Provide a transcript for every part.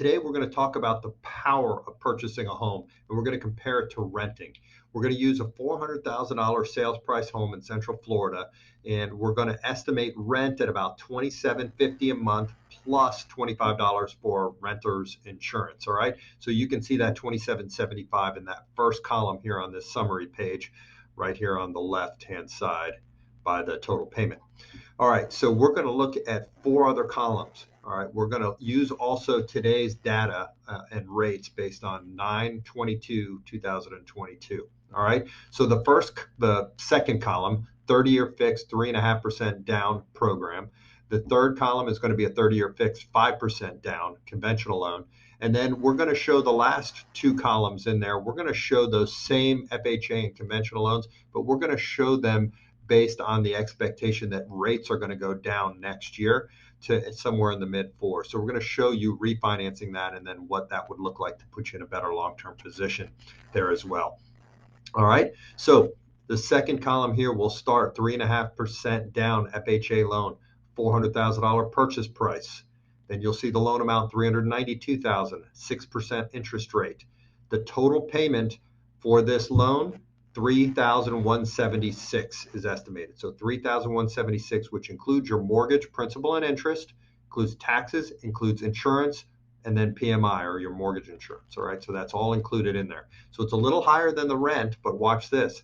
today we're going to talk about the power of purchasing a home, and we're going to compare it to renting. We're going to use a $400,000 sales price home in Central Florida, and we're going to estimate rent at about $27.50 a month plus $25 for renter's insurance. All right, so you can see that $27.75 in that first column here on this summary page, right here on the left-hand side by the total payment. All right, so we're going to look at four other columns. All right, we're going to use also today's data and rates based on 9/22/2022. All right, so the second column, 30-year fixed, 3.5% down program. The third column is going to be a 30-year fixed, 5% down conventional loan. And then we're going to show the last two columns in there. We're going to show those same FHA and conventional loans, but we're going to show them based on the expectation that rates are going to go down next year to somewhere in the mid fours. So we're going to show you refinancing that and then what that would look like to put you in a better long-term position there as well. All right, so the second column here will start 3.5% down FHA loan, $400,000 purchase price. Then you'll see the loan amount, $392,000, 6% interest rate. The total payment for this loan, $3,176 is estimated. So $3,176, which includes your mortgage, principal, and interest, includes taxes, includes insurance, and then PMI, or your mortgage insurance. All right, so that's all included in there. So it's a little higher than the rent, but watch this.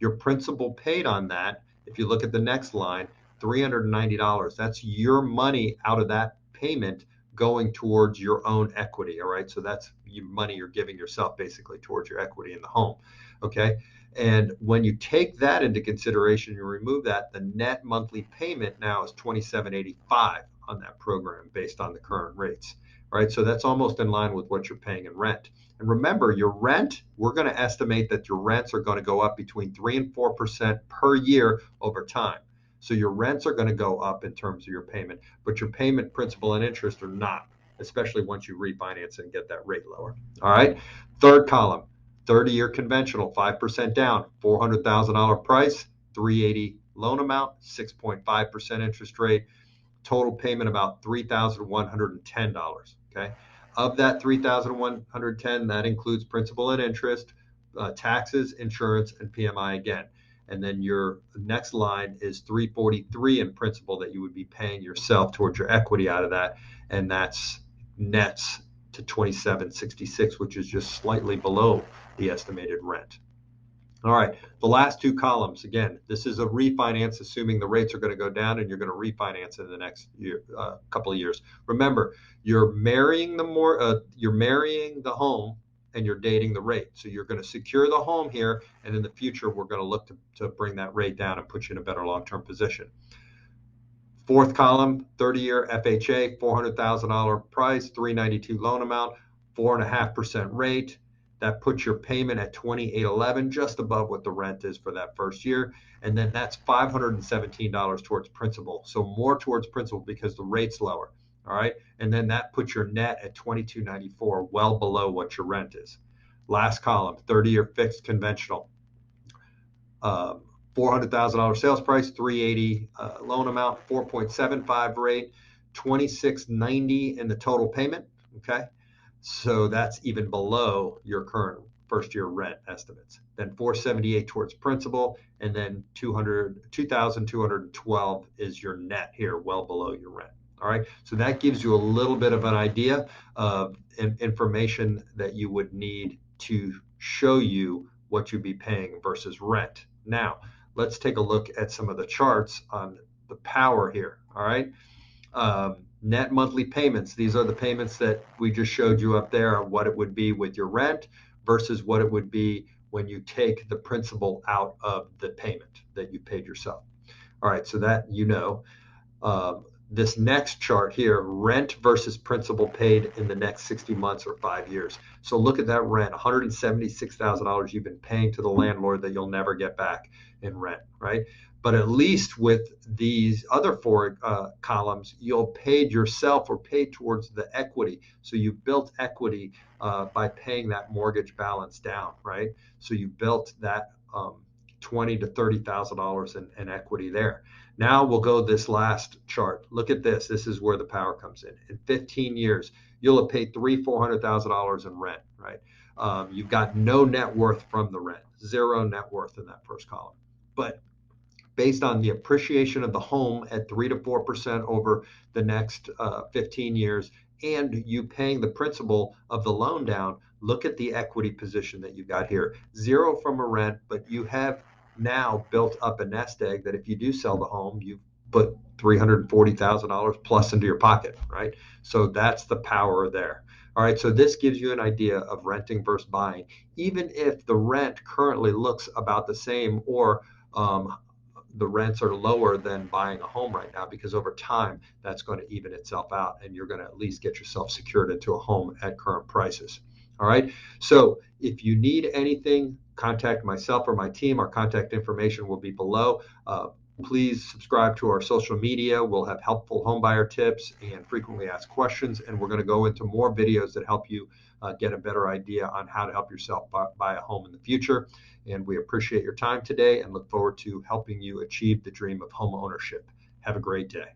Your principal paid on that, if you look at the next line, $390. That's your money out of that payment going towards your own equity. All right, so that's your money you're giving yourself basically towards your equity in the home. Okay, and when you take that into consideration, you remove that, the net monthly payment now is $27.85 on that program based on the current rates. All right, so that's almost in line with what you're paying in rent. And remember, your rent, we're going to estimate that your rents are going to go up between 3 and 4% per year over time. So your rents are going to go up in terms of your payment, but your payment, principal, and interest are not, especially once you refinance and get that rate lower. All right, third column, 30-year conventional, 5% down, $400,000 price, $380 loan amount, 6.5% interest rate, total payment about $3,110. Okay, of that $3,110, that includes principal and interest, taxes, insurance, and PMI again. And then your next line is $343 in principal that you would be paying yourself towards your equity out of that, and that's nets to $27.66, which is just slightly below the estimated rent. All right, the last two columns, again, this is a refinance, assuming the rates are going to go down and you're going to refinance in the next year, couple of years. Remember, you're marrying the home and you're dating the rate. So you're going to secure the home here, and in the future, we're going to look to bring that rate down and put you in a better long-term position. Fourth column, 30-year FHA, $400,000 price, $392 loan amount, 4.5% rate. That puts your payment at $28.11, just above what the rent is for that first year. And then that's $517 towards principal. So more towards principal because the rate's lower. All right. And then that puts your net at $22.94, well below what your rent is. Last column, 30-year fixed conventional. $400,000 sales price, $380 loan amount, 4.75 rate, $26.90 in the total payment. Okay. So that's even below your current first year rent estimates. Then $478 towards principal, and then $2,212 is your net here, well below your rent. All right, so that gives you a little bit of an idea of information that you would need to show you what you'd be paying versus rent. Now, let's take a look at some of the charts on the power here. All right. Net monthly payments. These are the payments that we just showed you up there, what it would be with your rent versus what it would be when you take the principal out of the payment that you paid yourself. All right, so that this next chart here, rent versus principal paid in the next 60 months or 5 years. So look at that rent, $176,000 you've been paying to the landlord that you'll never get back in rent, right? But at least with these other four columns, you'll paid yourself or paid towards the equity. So you built equity by paying that mortgage balance down, right? So you built that $20,000 to $30,000 in equity there. Now we'll go this last chart. Look at this. This is where the power comes in. In 15 years, you'll have paid $400,000 in rent, right? You've got no net worth from the rent, zero net worth in that first column. But based on the appreciation of the home at 3 to 4% over the next 15 years, and you paying the principal of the loan down, look at the equity position that you got here. Zero from a rent, but you have now built up a nest egg that if you do sell the home, you put $340,000 plus into your pocket, right? So that's the power there. All right, so this gives you an idea of renting versus buying, even if the rent currently looks about the same, or the rents are lower than buying a home right now, because over time that's going to even itself out and you're going to at least get yourself secured into a home at current prices. All right. So if you need anything, contact myself or my team. Our contact information will be below. Please subscribe to our social media. We'll have helpful homebuyer tips and frequently asked questions. And we're going to go into more videos that help you get a better idea on how to help yourself buy a home in the future. And we appreciate your time today and look forward to helping you achieve the dream of home ownership. Have a great day.